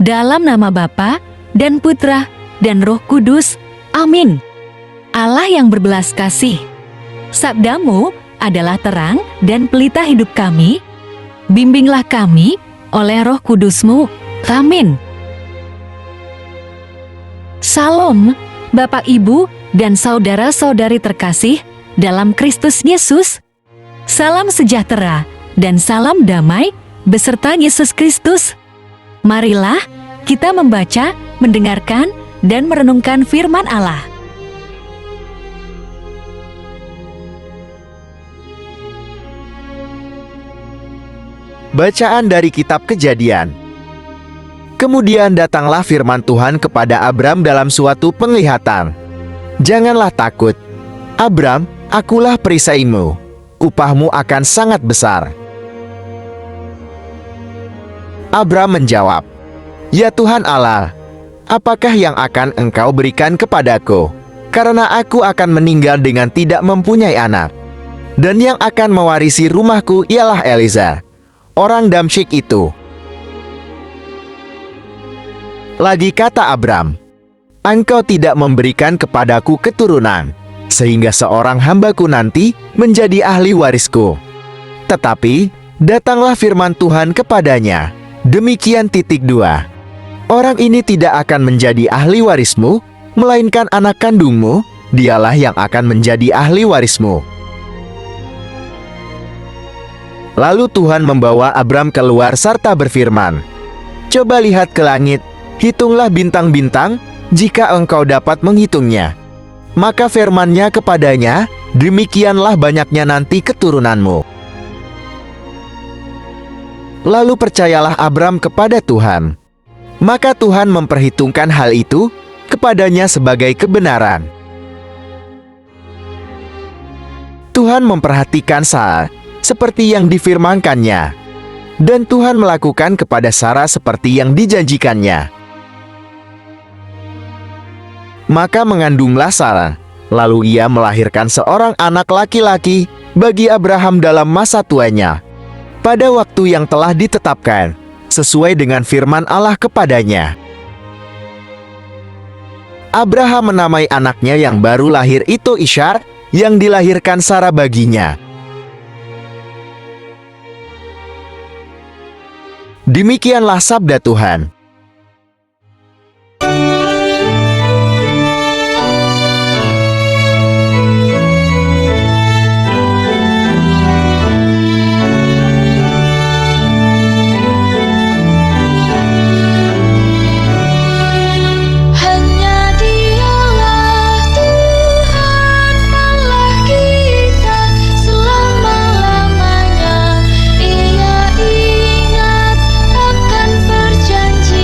Dalam nama Bapa dan Putra dan Roh Kudus. Amin. Allah yang berbelas kasih, sabdamu adalah terang dan pelita hidup kami. Bimbinglah kami oleh Roh Kudusmu. Amin. Salam, Bapak, Ibu, dan saudara-saudari terkasih dalam Kristus Yesus. Salam sejahtera dan salam damai beserta Yesus Kristus. Marilah kita membaca, mendengarkan, dan merenungkan firman Allah. Bacaan dari Kitab Kejadian. Kemudian datanglah firman Tuhan kepada Abram dalam suatu penglihatan. Janganlah takut, Abram, akulah perisaimu, upahmu akan sangat besar. Abram menjawab, Ya Tuhan Allah, apakah yang akan Engkau berikan kepadaku? Karena aku akan meninggal dengan tidak mempunyai anak. Dan yang akan mewarisi rumahku ialah Eliezer, orang Damsyik itu. Lagi kata Abram, Engkau tidak memberikan kepadaku keturunan, sehingga seorang hambaku nanti menjadi ahli warisku. Tetapi datanglah firman Tuhan kepadanya, demikian. Orang ini tidak akan menjadi ahli warismu, melainkan anak kandungmu, dialah yang akan menjadi ahli warismu. Lalu Tuhan membawa Abram keluar serta berfirman, Coba lihat ke langit, hitunglah bintang-bintang, jika engkau dapat menghitungnya. Maka firman-Nya kepadanya, demikianlah banyaknya nanti keturunanmu. Lalu percayalah Abram kepada Tuhan. Maka Tuhan memperhitungkan hal itu kepadanya sebagai kebenaran. Tuhan memperhatikan Sara seperti yang difirmankannya, dan Tuhan melakukan kepada Sara seperti yang dijanjikannya. Maka mengandunglah Sara, lalu ia melahirkan seorang anak laki-laki bagi Abraham dalam masa tuanya, pada waktu yang telah ditetapkan, sesuai dengan firman Allah kepadanya. Abraham menamai anaknya yang baru lahir itu Ishak, yang dilahirkan Sara baginya. Demikianlah sabda Tuhan. Ia ingat akan perjanjian.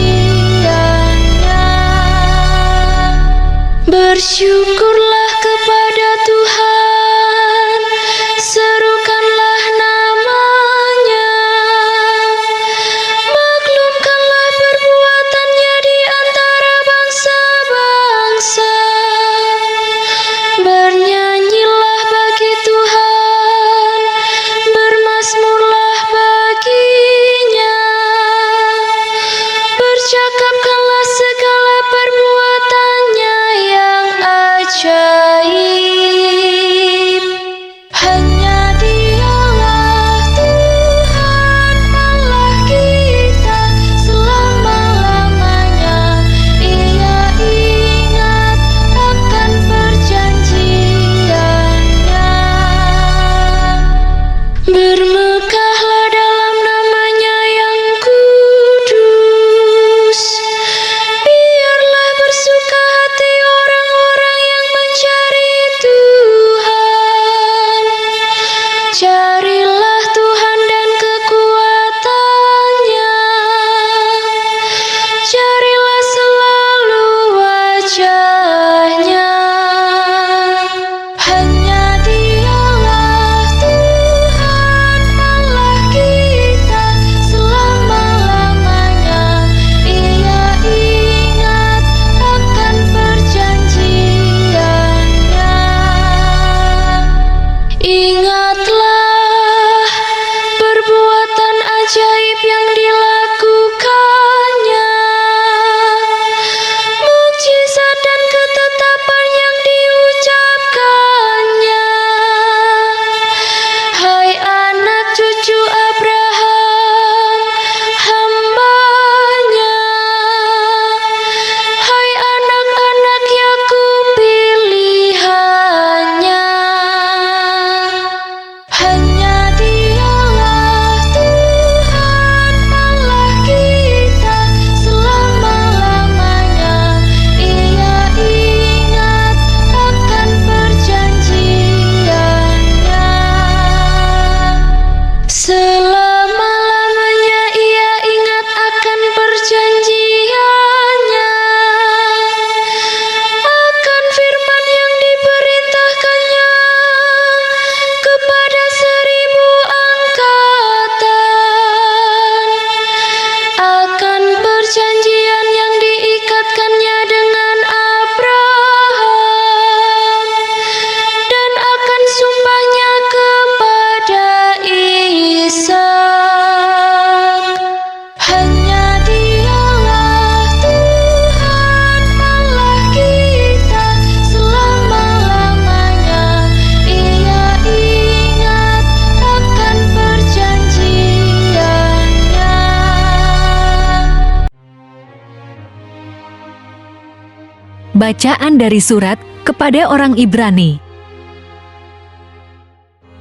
Bacaan dari surat kepada orang Ibrani.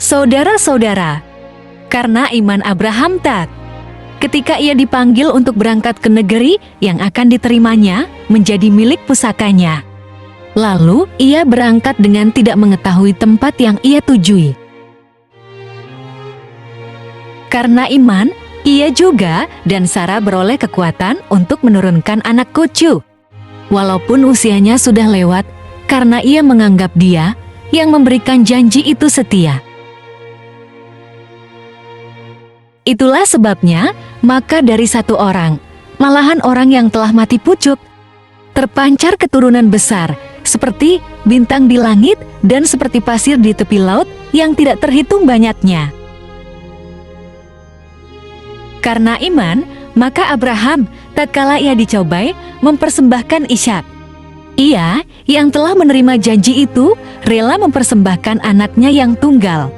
Saudara-saudara, karena iman Abraham taat, ketika ia dipanggil untuk berangkat ke negeri yang akan diterimanya menjadi milik pusakanya. Lalu ia berangkat dengan tidak mengetahui tempat yang ia tujui. Karena iman, ia juga dan Sarah beroleh kekuatan untuk menurunkan anak cucu. Walaupun usianya sudah lewat, karena ia menganggap Dia yang memberikan janji itu setia. Itulah sebabnya, maka dari satu orang, malahan orang yang telah mati pucuk, terpancar keturunan besar, seperti bintang di langit dan seperti pasir di tepi laut yang tidak terhitung banyaknya. Karena iman, maka Abraham, tatkala ia dicobai, mempersembahkan Ishak. Ia, yang telah menerima janji itu, rela mempersembahkan anaknya yang tunggal.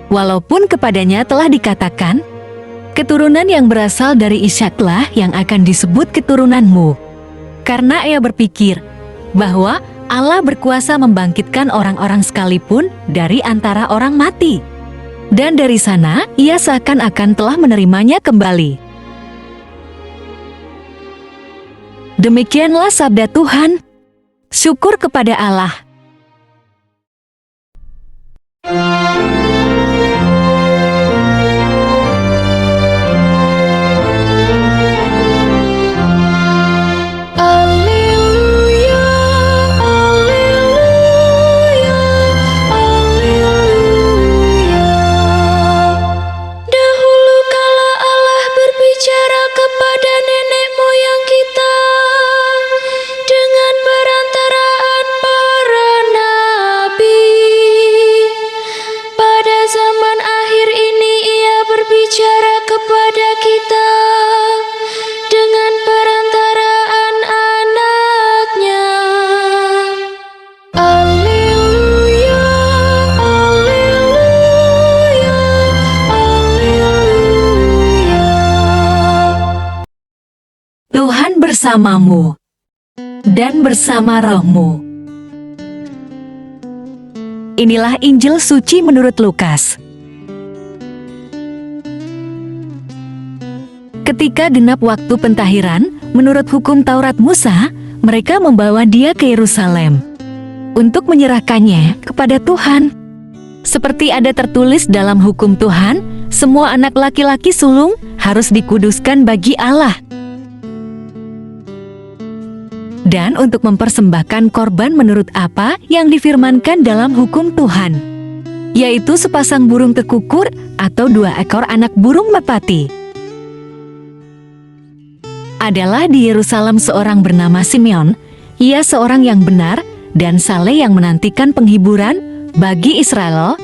Walaupun kepadanya telah dikatakan, keturunan yang berasal dari Ishaklah yang akan disebut keturunanmu. Karena ia berpikir bahwa Allah berkuasa membangkitkan orang-orang sekalipun dari antara orang mati. Dan dari sana ia seakan-akan telah menerimanya kembali. Demikianlah sabda Tuhan. Syukur kepada Allah. Tuhan bersamamu dan bersama rohmu. Inilah Injil suci menurut Lukas. Ketika genap waktu pentahiran, menurut hukum Taurat Musa, mereka membawa Dia ke Yerusalem untuk menyerahkannya kepada Tuhan. Seperti ada tertulis dalam hukum Tuhan, semua anak laki-laki sulung harus dikuduskan bagi Allah. Dan untuk mempersembahkan korban menurut apa yang difirmankan dalam hukum Tuhan, yaitu sepasang burung tekukur atau 2 ekor anak burung merpati. Adalah di Yerusalem seorang bernama Simeon. Ia seorang yang benar dan saleh yang menantikan penghiburan bagi Israel.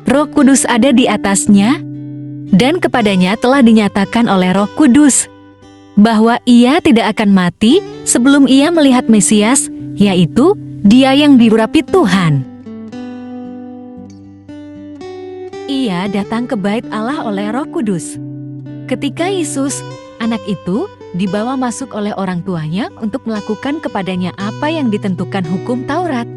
Roh Kudus ada di atasnya, dan kepadanya telah dinyatakan oleh Roh Kudus bahwa ia tidak akan mati sebelum ia melihat Mesias, yaitu Dia yang diurapi Tuhan. Ia datang ke bait Allah oleh Roh Kudus. Ketika Yesus, anak itu, dibawa masuk oleh orang tuanya untuk melakukan kepadanya apa yang ditentukan hukum Taurat,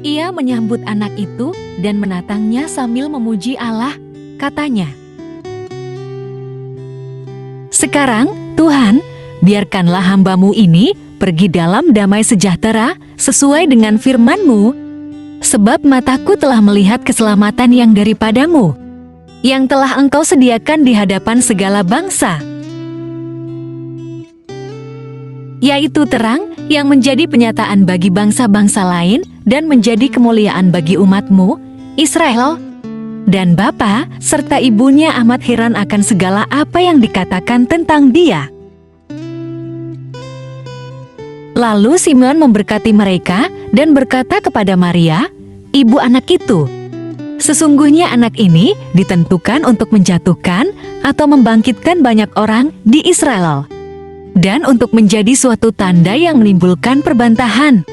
ia menyambut anak itu dan menatangnya sambil memuji Allah, katanya, "Sekarang, Tuhan, biarkanlah hamba-Mu ini pergi dalam damai sejahtera sesuai dengan firman-Mu, sebab mataku telah melihat keselamatan yang daripada-Mu, yang telah Engkau sediakan di hadapan segala bangsa, yaitu terang yang menjadi penyataan bagi bangsa-bangsa lain dan menjadi kemuliaan bagi umat-Mu, Israel." Dan bapa serta ibunya amat heran akan segala apa yang dikatakan tentang Dia. Lalu Simeon memberkati mereka dan berkata kepada Maria, ibu anak itu, "Sesungguhnya anak ini ditentukan untuk menjatuhkan atau membangkitkan banyak orang di Israel, dan untuk menjadi suatu tanda yang menimbulkan perbantahan,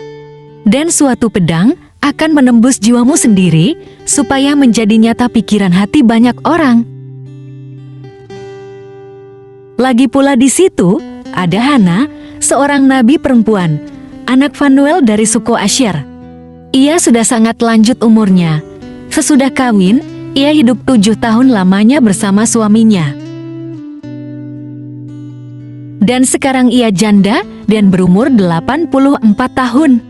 dan suatu pedang akan menembus jiwamu sendiri, supaya menjadi nyata pikiran hati banyak orang." Lagi pula di situ ada Hana, seorang nabi perempuan, anak Fanuel dari suku Asyer. Ia sudah sangat lanjut umurnya. Sesudah kawin, ia hidup 7 tahun lamanya bersama suaminya. Dan sekarang ia janda dan berumur 84 tahun.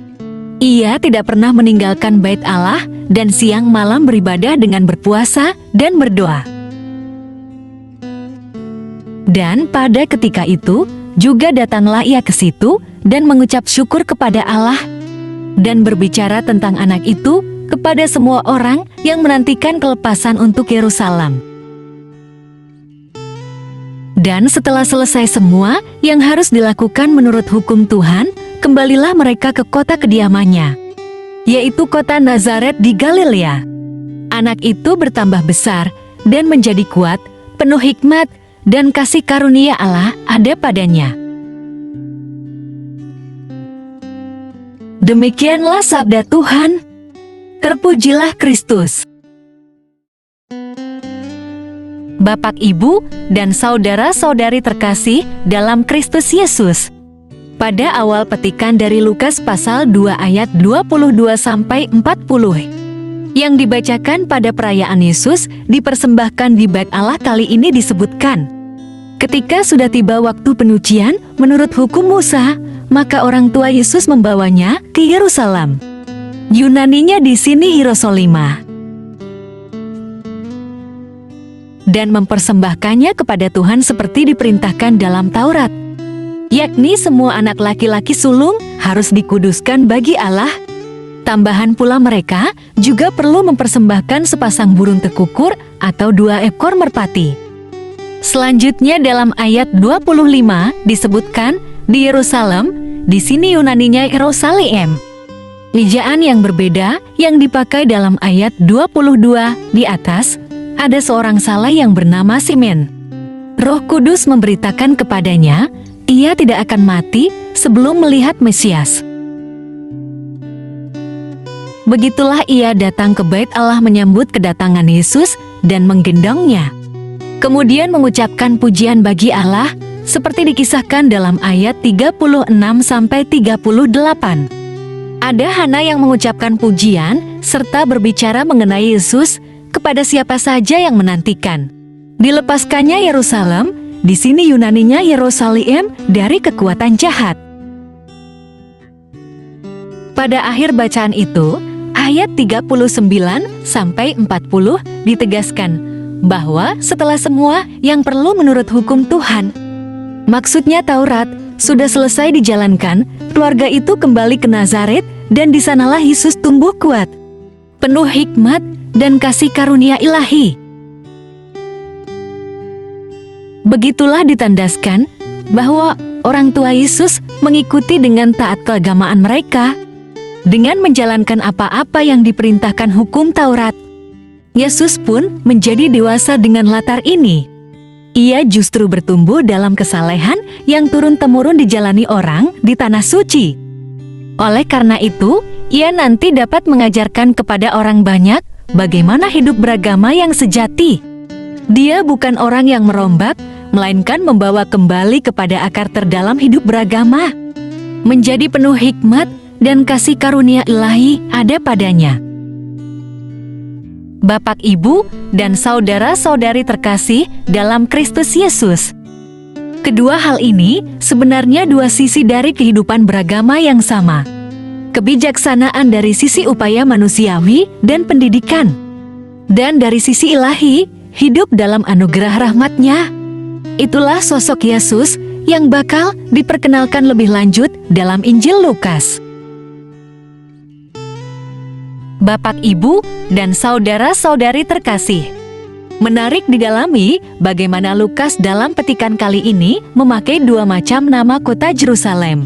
Ia tidak pernah meninggalkan bait Allah dan siang malam beribadah dengan berpuasa dan berdoa. Dan pada ketika itu, juga datanglah ia ke situ dan mengucap syukur kepada Allah dan berbicara tentang anak itu kepada semua orang yang menantikan kelepasan untuk Yerusalem. Dan setelah selesai semua yang harus dilakukan menurut hukum Tuhan, kembalilah mereka ke kota kediamannya, yaitu kota Nazaret di Galilea. Anak itu bertambah besar dan menjadi kuat, penuh hikmat, dan kasih karunia Allah ada padanya. Demikianlah sabda Tuhan. Terpujilah Kristus. Bapak, Ibu, dan saudara-saudari terkasih dalam Kristus Yesus. Pada awal petikan dari Lukas pasal 2 ayat 22-40 yang dibacakan pada perayaan Yesus dipersembahkan di bait Allah kali ini disebutkan, ketika sudah tiba waktu penyucian menurut hukum Musa, maka orang tua Yesus membawanya ke Yerusalem. Yunaninya di sini Hierosolima. Dan mempersembahkannya kepada Tuhan seperti diperintahkan dalam Taurat, yakni semua anak laki-laki sulung harus dikuduskan bagi Allah. Tambahan pula mereka juga perlu mempersembahkan sepasang burung tekukur atau 2 ekor merpati. Selanjutnya dalam ayat 25 disebutkan di Yerusalem, di sini Yunaninya Yerusalem. Ejaan yang berbeda yang dipakai dalam ayat 22 di atas, ada seorang saleh yang bernama Simeon. Roh Kudus memberitakan kepadanya, ia tidak akan mati sebelum melihat Mesias. Begitulah ia datang ke bait Allah menyambut kedatangan Yesus dan menggendongnya. Kemudian mengucapkan pujian bagi Allah, seperti dikisahkan dalam ayat 36-38. Ada Hana yang mengucapkan pujian serta berbicara mengenai Yesus kepada siapa saja yang menantikan. Dilepaskannya Yerusalem, di sini Yunaninya Yerusalem, dari kekuatan jahat. Pada akhir bacaan itu, ayat 39-40 ditegaskan bahwa setelah semua yang perlu menurut hukum Tuhan, maksudnya Taurat, sudah selesai dijalankan, keluarga itu kembali ke Nazaret dan di sanalah Yesus tumbuh kuat, penuh hikmat dan kasih karunia ilahi. Begitulah ditandaskan bahwa orang tua Yesus mengikuti dengan taat keagamaan mereka, dengan menjalankan apa-apa yang diperintahkan hukum Taurat. Yesus pun menjadi dewasa dengan latar ini. Ia justru bertumbuh dalam kesalehan yang turun-temurun dijalani orang di tanah suci. Oleh karena itu, ia nanti dapat mengajarkan kepada orang banyak bagaimana hidup beragama yang sejati. Dia bukan orang yang merombak, melainkan membawa kembali kepada akar terdalam hidup beragama. Menjadi penuh hikmat dan kasih karunia ilahi ada padanya. Bapak, Ibu, dan saudara-saudari terkasih dalam Kristus Yesus. Kedua hal ini sebenarnya dua sisi dari kehidupan beragama yang sama. Kebijaksanaan dari sisi upaya manusiawi dan pendidikan. Dan dari sisi ilahi, hidup dalam anugerah rahmat-Nya. Itulah sosok Yesus yang bakal diperkenalkan lebih lanjut dalam Injil Lukas. Bapak, Ibu, dan saudara-saudari terkasih, menarik didalami bagaimana Lukas dalam petikan kali ini memakai dua macam nama kota Yerusalem,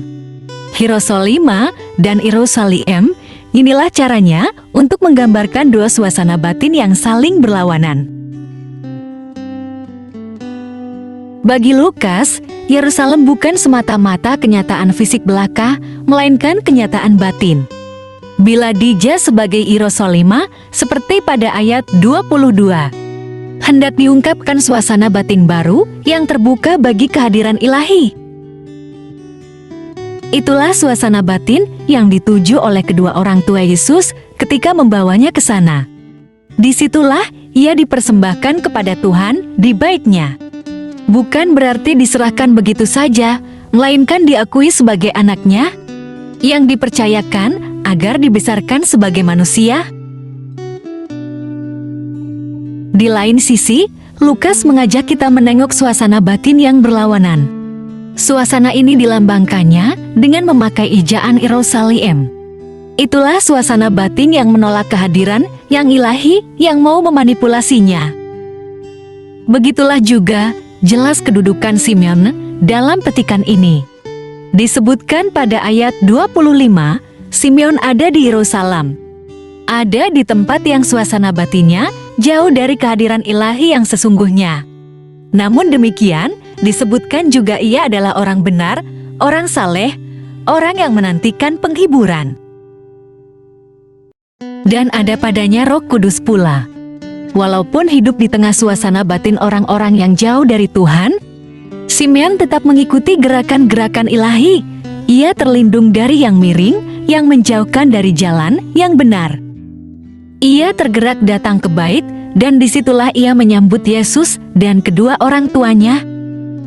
Hierosolima dan Yerusalem. Inilah caranya untuk menggambarkan dua suasana batin yang saling berlawanan. Bagi Lukas, Yerusalem bukan semata-mata kenyataan fisik belaka, melainkan kenyataan batin. Bila dija sebagai Yerusalima, seperti pada ayat 22, hendak diungkapkan suasana batin baru yang terbuka bagi kehadiran ilahi. Itulah suasana batin yang dituju oleh kedua orang tua Yesus ketika membawanya ke sana. Disitulah ia dipersembahkan kepada Tuhan di Bait-Nya. Bukan berarti diserahkan begitu saja, melainkan diakui sebagai anaknya yang dipercayakan agar dibesarkan sebagai manusia. Di lain sisi, Lukas mengajak kita menengok suasana batin yang berlawanan. Suasana ini dilambangkannya dengan memakai ejaan Yerusalem. Itulah suasana batin yang menolak kehadiran yang ilahi yang mau memanipulasinya. Begitulah juga jelas kedudukan Simeon dalam petikan ini. Disebutkan pada ayat 25, Simeon ada di Yerusalem. Ada di tempat yang suasana batinnya jauh dari kehadiran ilahi yang sesungguhnya. Namun demikian, disebutkan juga ia adalah orang benar, orang saleh, orang yang menantikan penghiburan. Dan ada padanya Roh Kudus pula. Walaupun hidup di tengah suasana batin orang-orang yang jauh dari Tuhan, Simeon tetap mengikuti gerakan-gerakan ilahi. Ia terlindung dari yang miring, yang menjauhkan dari jalan yang benar. Ia tergerak datang ke bait, dan disitulah ia menyambut Yesus dan kedua orang tuanya.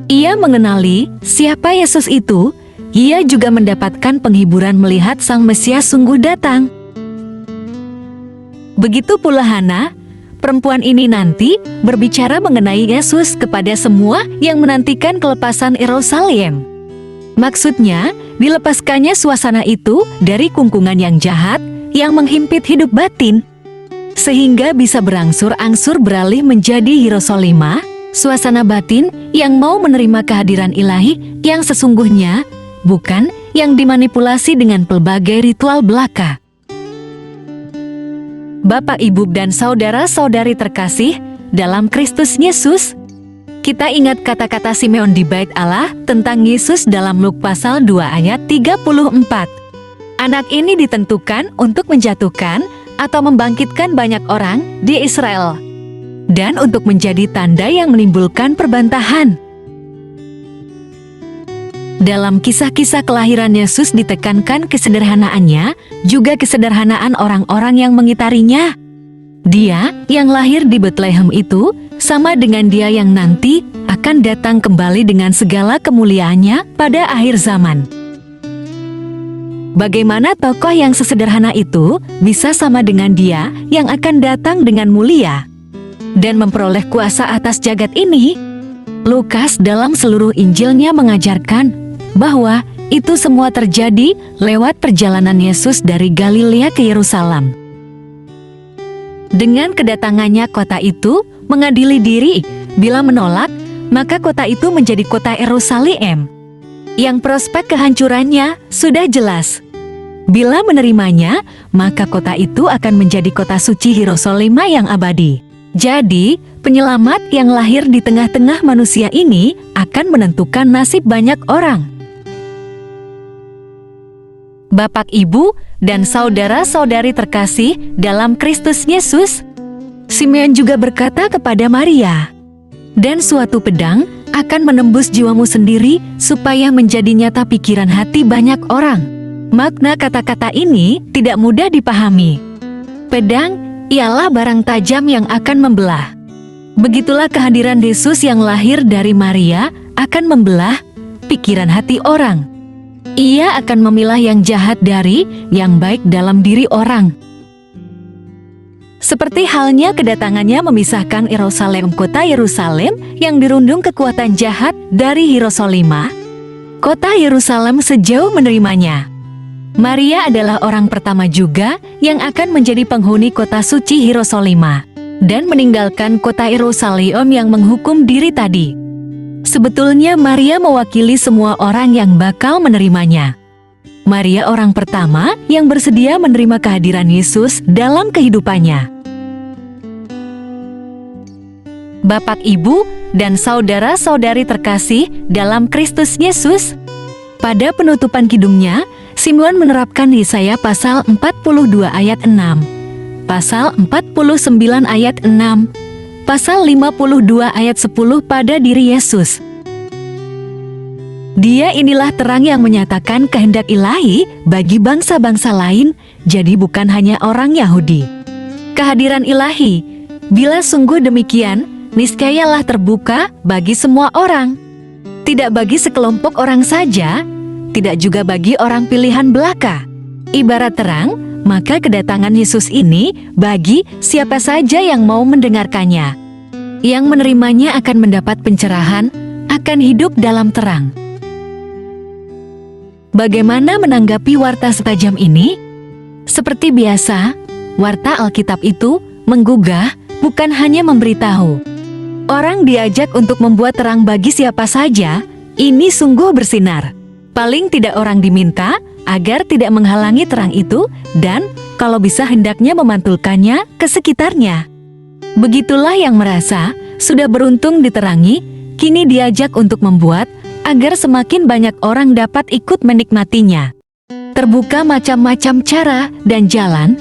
Ia mengenali siapa Yesus itu. Ia juga mendapatkan penghiburan melihat Sang Mesias sungguh datang. Begitu pula Hana, perempuan ini nanti berbicara mengenai Yesus kepada semua yang menantikan kelepasan Yerusalem. Maksudnya, dilepaskannya suasana itu dari kungkungan yang jahat yang menghimpit hidup batin, sehingga bisa berangsur-angsur beralih menjadi Hierosolima, suasana batin yang mau menerima kehadiran ilahi yang sesungguhnya, bukan yang dimanipulasi dengan pelbagai ritual belaka. Bapak, Ibu, dan saudara-saudari terkasih dalam Kristus Yesus, kita ingat kata-kata Simeon di Bait Allah tentang Yesus dalam Lukas pasal 2 ayat 34. Anak ini ditentukan untuk menjatuhkan atau membangkitkan banyak orang di Israel, dan untuk menjadi tanda yang menimbulkan perbantahan. Dalam kisah-kisah kelahiran Yesus ditekankan kesederhanaannya, juga kesederhanaan orang-orang yang mengitarinya. Dia yang lahir di Betlehem itu sama dengan Dia yang nanti akan datang kembali dengan segala kemuliaannya pada akhir zaman. Bagaimana tokoh yang sesederhana itu bisa sama dengan Dia yang akan datang dengan mulia dan memperoleh kuasa atas jagat ini? Lukas dalam seluruh Injilnya mengajarkan bahwa itu semua terjadi lewat perjalanan Yesus dari Galilea ke Yerusalem. Dengan kedatangannya kota itu mengadili diri, bila menolak, maka kota itu menjadi kota Yerusalem, yang prospek kehancurannya sudah jelas. Bila menerimanya, maka kota itu akan menjadi kota suci Hierosolima yang abadi. Jadi, penyelamat yang lahir di tengah-tengah manusia ini akan menentukan nasib banyak orang. Bapak, Ibu, dan saudara-saudari terkasih dalam Kristus Yesus, Simeon juga berkata kepada Maria, "Dan suatu pedang akan menembus jiwamu sendiri supaya menjadi nyata pikiran hati banyak orang." Makna kata-kata ini tidak mudah dipahami. Pedang ialah barang tajam yang akan membelah. Begitulah kehadiran Yesus yang lahir dari Maria akan membelah pikiran hati orang. Ia akan memilah yang jahat dari yang baik dalam diri orang. Seperti halnya kedatangannya memisahkan Yerusalem, kota Yerusalem yang dirundung kekuatan jahat dari Hierosolima, kota Yerusalem sejauh menerimanya. Maria adalah orang pertama juga yang akan menjadi penghuni kota suci Hierosolima dan meninggalkan kota Yerusalem yang menghukum diri tadi. Sebetulnya Maria mewakili semua orang yang bakal menerimanya. Maria orang pertama yang bersedia menerima kehadiran Yesus dalam kehidupannya. Bapak, Ibu, dan saudara-saudari terkasih dalam Kristus Yesus, pada penutupan kidungnya, Simeon menerapkan Yesaya pasal 42 ayat 6, pasal 49 ayat 6, pasal 52 ayat 10 pada diri Yesus. Dia inilah terang yang menyatakan kehendak ilahi bagi bangsa-bangsa lain, jadi bukan hanya orang Yahudi. Kehadiran ilahi, bila sungguh demikian, niscayalah terbuka bagi semua orang. Tidak bagi sekelompok orang saja, tidak juga bagi orang pilihan belaka. Ibarat terang, maka kedatangan Yesus ini bagi siapa saja yang mau mendengarkannya. Yang menerimanya akan mendapat pencerahan, akan hidup dalam terang. Bagaimana menanggapi warta setajam ini? Seperti biasa, warta Alkitab itu menggugah, bukan hanya memberitahu. Orang diajak untuk membuat terang bagi siapa saja, ini sungguh bersinar. Paling tidak orang diminta agar tidak menghalangi terang itu dan kalau bisa hendaknya memantulkannya ke sekitarnya. Begitulah yang merasa sudah beruntung diterangi, kini diajak untuk membuat agar semakin banyak orang dapat ikut menikmatinya. Terbuka macam-macam cara dan jalan,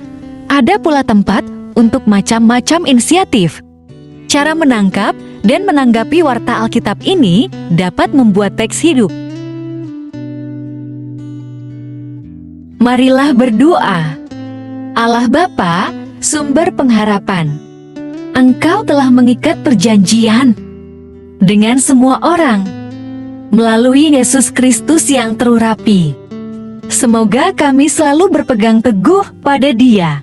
ada pula tempat untuk macam-macam inisiatif. Cara menangkap dan menanggapi warta Alkitab ini dapat membuat teks hidup. Marilah berdoa. Allah Bapa, sumber pengharapan, Engkau telah mengikat perjanjian dengan semua orang melalui Yesus Kristus yang terurapi. Semoga kami selalu berpegang teguh pada Dia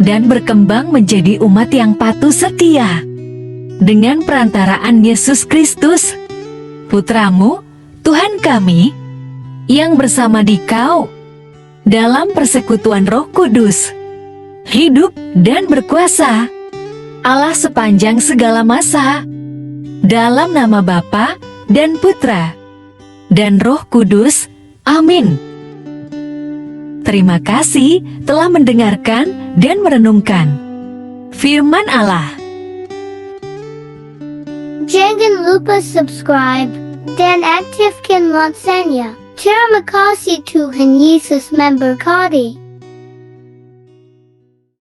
dan berkembang menjadi umat yang patuh setia dengan perantaraan Yesus Kristus, Putramu, Tuhan kami, yang bersama Dikau dalam persekutuan Roh Kudus, hidup dan berkuasa, Allah sepanjang segala masa, dalam nama Bapa dan Putra dan Roh Kudus. Amin. Terima kasih telah mendengarkan dan merenungkan firman Allah. Jangan lupa subscribe dan aktifkan loncengnya. Terima kasih Tuhan Yesus memberkati.